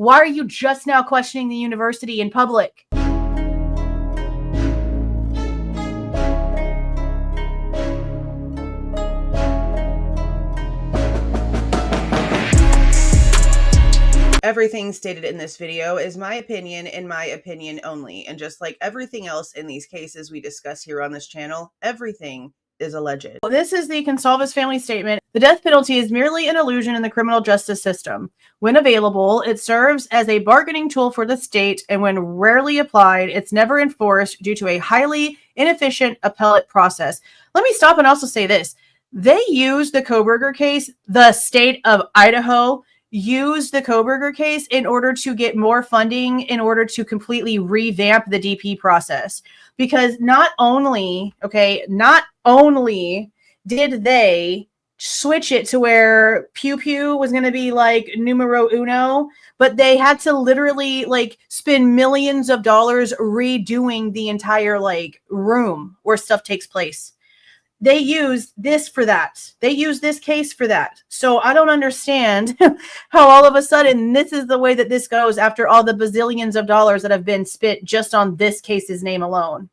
Why are you just now questioning the university in public? Everything stated in this video is my opinion and my opinion only. And just like everything else in these cases we discuss here on this channel, everything is alleged. This is the Goncalves family statement. The death penalty is merely an illusion in the criminal justice system. When available, it serves as a bargaining tool for the state, and when rarely applied, it's never enforced due to a highly inefficient appellate process. Let me stop and also say this. They used the Kohberger case, the state of Idaho, use the Kohberger case in order to get more funding, in order to completely revamp the DP process. Because not only did they switch it to where pew pew was going to be like numero uno, but they had to literally like spend millions of dollars redoing the entire like room where stuff takes place. They use this for that. They use this case for that. So I don't understand how all of a sudden this is the way that this goes after all the bazillions of dollars that have been spent just on this case's name alone,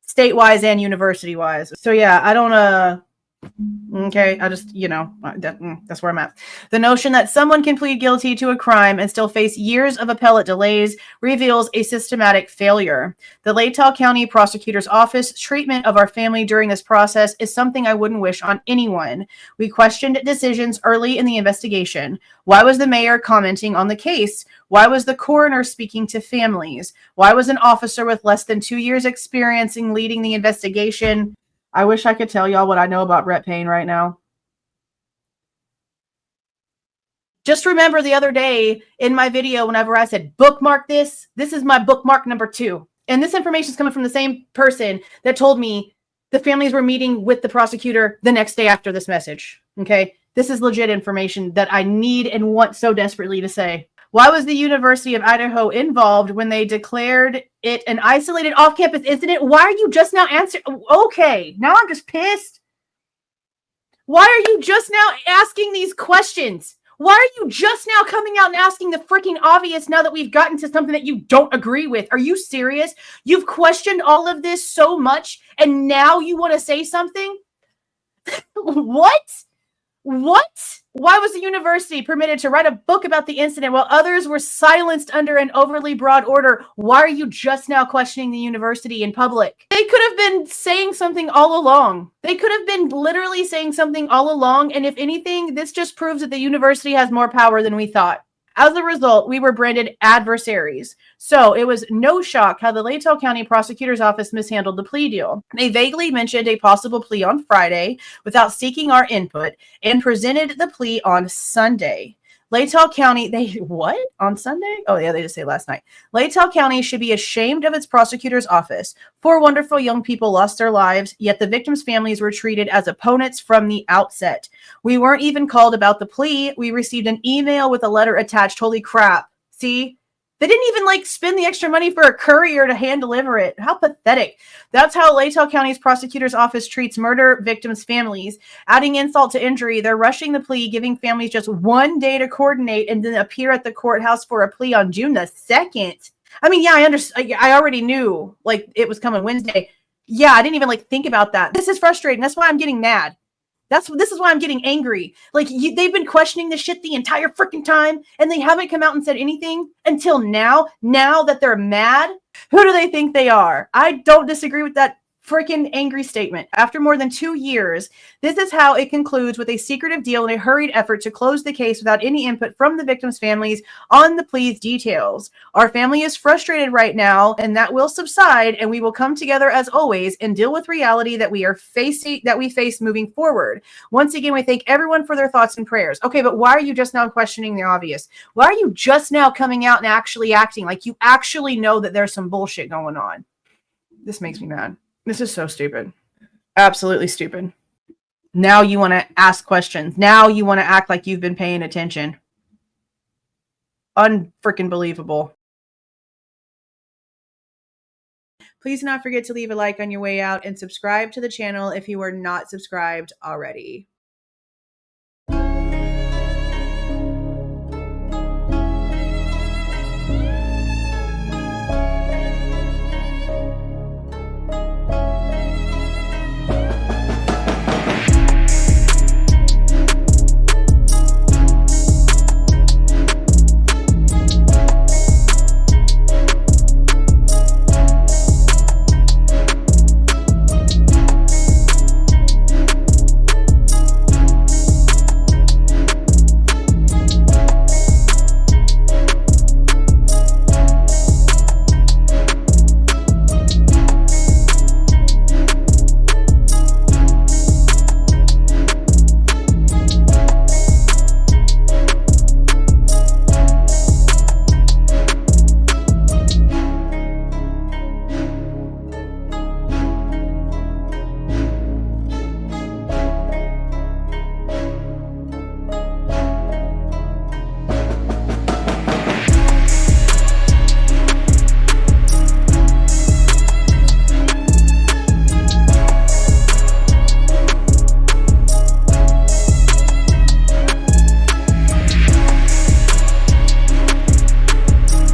state-wise and university-wise. So yeah, I don't okay, I just, that's where I'm at. The notion that someone can plead guilty to a crime and still face years of appellate delays reveals a systematic failure. The Latah County Prosecutor's Office treatment of our family during this process is something I wouldn't wish on anyone. We questioned decisions early in the investigation. Why was the mayor commenting on the case? Why was the coroner speaking to families? Why was an officer with less than 2 years experience in leading the investigation? I wish I could tell y'all what I know about Brett Payne right now. Just remember the other day in my video, whenever I said, bookmark this, this is my bookmark number 2. And this information is coming from the same person that told me the families were meeting with the prosecutor the next day after this message. Okay. This is legit information that I need and want so desperately to say. Why was the University of Idaho involved when they declared it an isolated off-campus incident? Why are you just now answering? Okay, now I'm just pissed. Why are you just now asking these questions? Why are you just now coming out and asking the freaking obvious now that we've gotten to something that you don't agree with? Are you serious? You've questioned all of this so much, and now you want to say something? What? What? Why was the university permitted to write a book about the incident while others were silenced under an overly broad order? Why are you just now questioning the university in public? They could have been saying something all along. They could have been literally saying something all along. And if anything, this just proves that the university has more power than we thought. As a result, we were branded adversaries. So it was no shock how the Latah County Prosecutor's Office mishandled the plea deal. They vaguely mentioned a possible plea on Friday without seeking our input and presented the plea on Sunday. Latah County, what? On Sunday? Oh, yeah, they just say last night. Latah County should be ashamed of its prosecutor's office. 4 wonderful young people lost their lives, yet the victims' families were treated as opponents from the outset. We weren't even called about the plea. We received an email with a letter attached. Holy crap. See? They didn't even spend the extra money for a courier to hand deliver it. How pathetic. That's how Latah County's prosecutor's office treats murder victims' families. Adding insult to injury, they're rushing the plea, giving families just 1 day to coordinate and then appear at the courthouse for a plea on June the 2nd. I mean, yeah, I already knew it was coming Wednesday. Yeah, I didn't even think about that. This is frustrating. That's why I'm getting mad. This is why I'm getting angry. They've been questioning this shit the entire freaking time, and they haven't come out and said anything until now. Now that they're mad, who do they think they are? I don't disagree with that freaking angry statement. After more than 2 years, this is how it concludes with a secretive deal and a hurried effort to close the case without any input from the victims' families on the plea's details. Our family is frustrated right now, and that will subside, and we will come together as always and deal with reality that we face moving forward. Once again, we thank everyone for their thoughts and prayers. Okay, but why are you just now questioning the obvious? Why are you just now coming out and actually acting like you actually know that there's some bullshit going on? This makes me mad. This is so stupid. Absolutely stupid. Now you want to ask questions. Now you want to act like you've been paying attention. Unfreaking believable. Please do not forget to leave a like on your way out and subscribe to the channel if you are not subscribed already.